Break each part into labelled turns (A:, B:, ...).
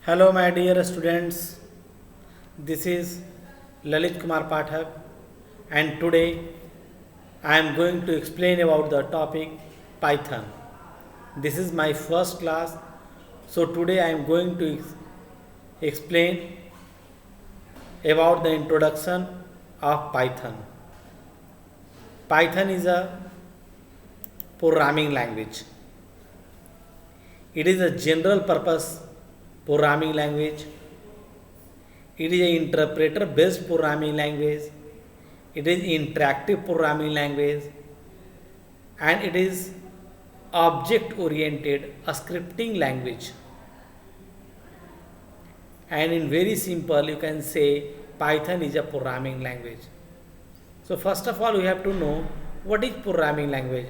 A: Hello, my dear students. This is Lalit Kumar Pathak, and today I am going to explain about the topic Python. This is my first class, so today I am going to explain about the introduction of Python. Python is a programming language. It is a general purpose programming language. It is an interpreter based programming language. It is interactive programming language, and it is object oriented a scripting language. And in very simple, you can say Python is a programming language. So first of all, we have to know what is programming language,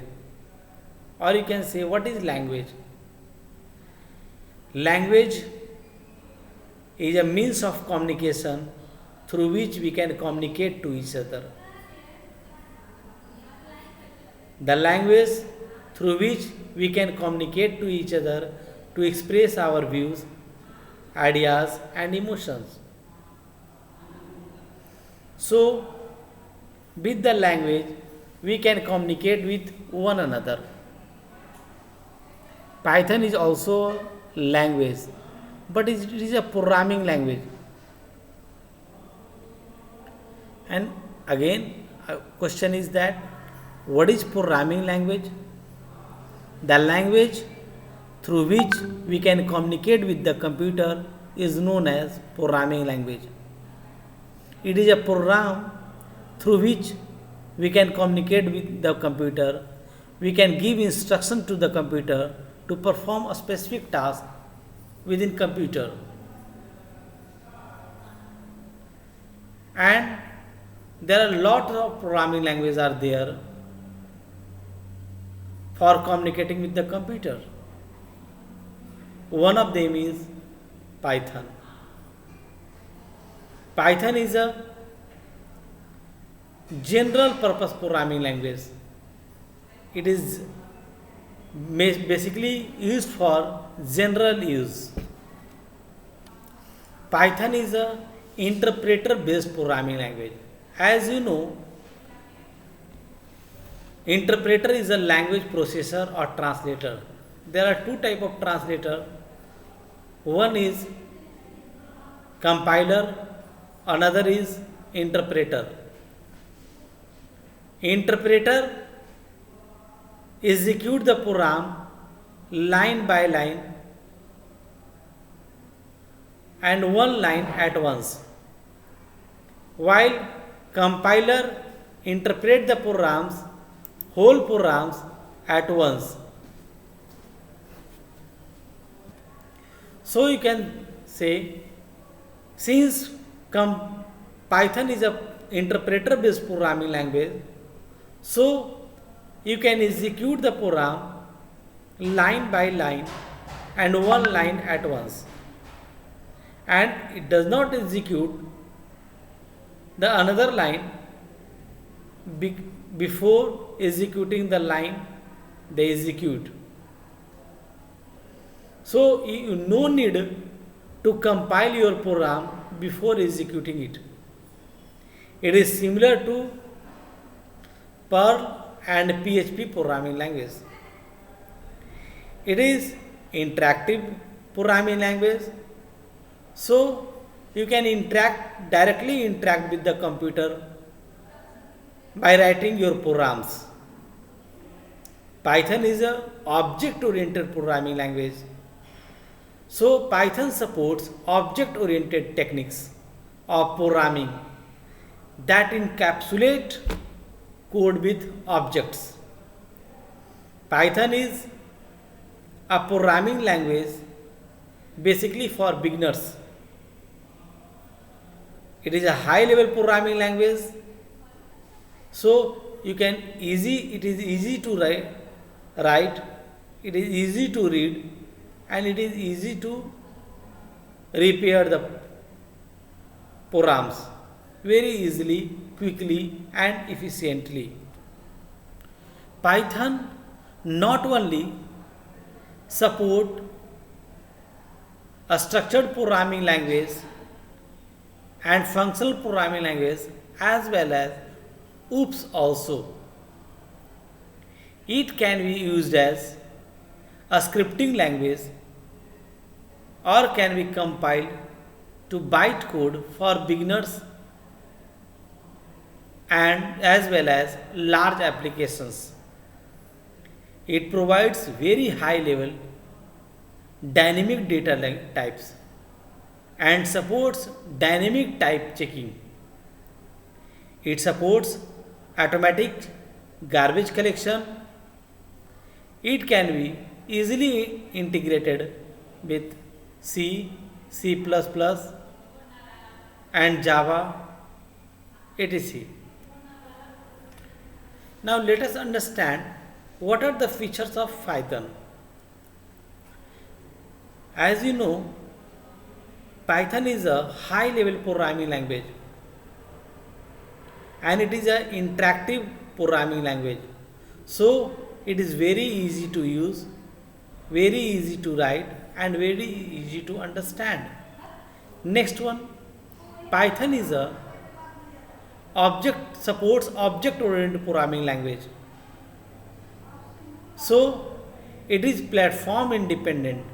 A: or you can say what is language. Language is a means of communication through which we can communicate to each other. The language through which we can communicate to each other to express our views, ideas, and emotions. So, with the language, we can communicate with one another. Python is also language, but it is a programming language. And again, question is that what is programming language? The language through which we can communicate with the computer is known as programming language. It is a program through which we can communicate with the computer. We can give instruction to the computer to perform a specific task within computer. And there are a lot of programming languages are there for communicating with the computer. One of them is Python. Python is a general purpose programming language. It is basically used for general use. Python is a interpreter based programming language. As you know, interpreter is a language processor or translator. There are two type of translator. One is compiler, another is interpreter. Interpreter execute the program line by line and one line at once, while compiler interpret the whole programs at once. So you can say, since Python is a interpreter based programming language, so you can execute the program line by line and one line at once, and it does not execute the another line before executing the line they execute. So you no need to compile your program before executing it. It is similar to Perl and PHP programming language. It is interactive programming language, so you can directly interact with the computer by writing your programs. Python is a object oriented programming language. So Python supports object oriented techniques of programming that encapsulate code with objects. Python is a programming language basically for beginners. It is a high level programming language, so it is easy to write, it is easy to read, and it is easy to repair the programs very easily, quickly, and efficiently. Python not only support a structured programming language and functional programming language as well as OOPS also. It can be used as a scripting language or can be compiled to bytecode for beginners and as well as large applications. It provides very high level dynamic data types and supports dynamic type checking. It supports automatic garbage collection. It can be easily integrated with C, C++, and Java, etc. Now let us understand what are the features of Python. As you know, Python is a high level programming language and it is an interactive programming language. So it is very easy to use, very easy to write and very easy to understand. Next one, Python is a supports object oriented programming language. So it is platform independent,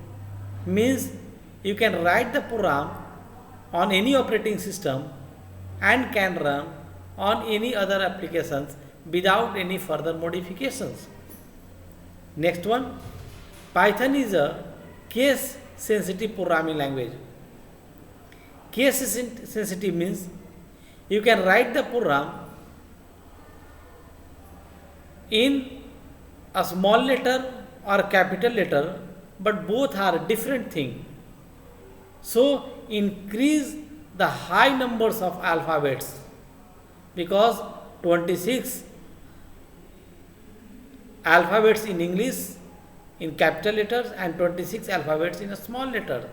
A: means you can write the program on any operating system and can run on any other applications without any further modifications. Next one, Python is a case sensitive programming language. Case sensitive means you can write the program in a small letter or capital letter, but both are different thing. So increase the high numbers of alphabets because 26 alphabets in English in capital letters and 26 alphabets in a small letter.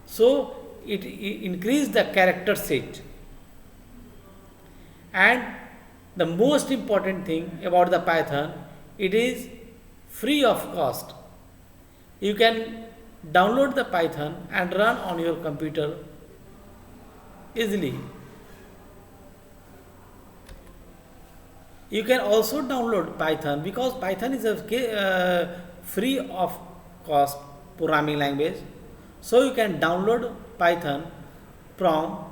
A: So it increase the character set. And the most important thing about the Python, it is free of cost. You can download the Python and run on your computer easily. You can also download Python because Python is a free of cost programming language. So you can download Python from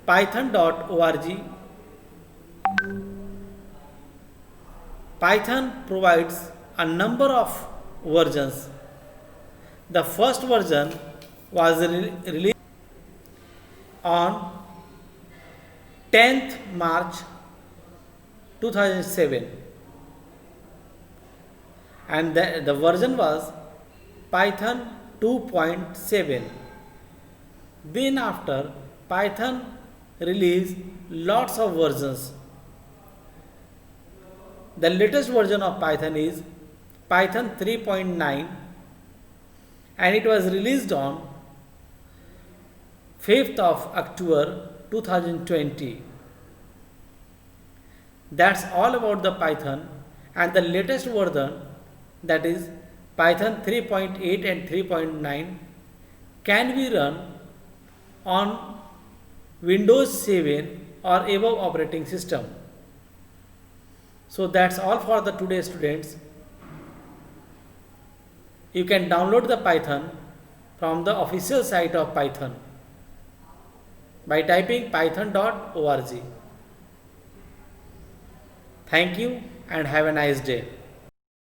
A: python.org. Python provides a number of versions. The first version was released on 10th March 2007 and the version was Python 2.7. Then after Python released lots of versions. The latest version of Python is Python 3.9 and it was released on 5th of October 2020. That's all about the Python, and the latest version, that is Python 3.8 and 3.9, can be run on Windows 7 or above operating system. So that's all for the today students. You can download the Python from the official site of Python by typing python.org. Thank you and have a nice day.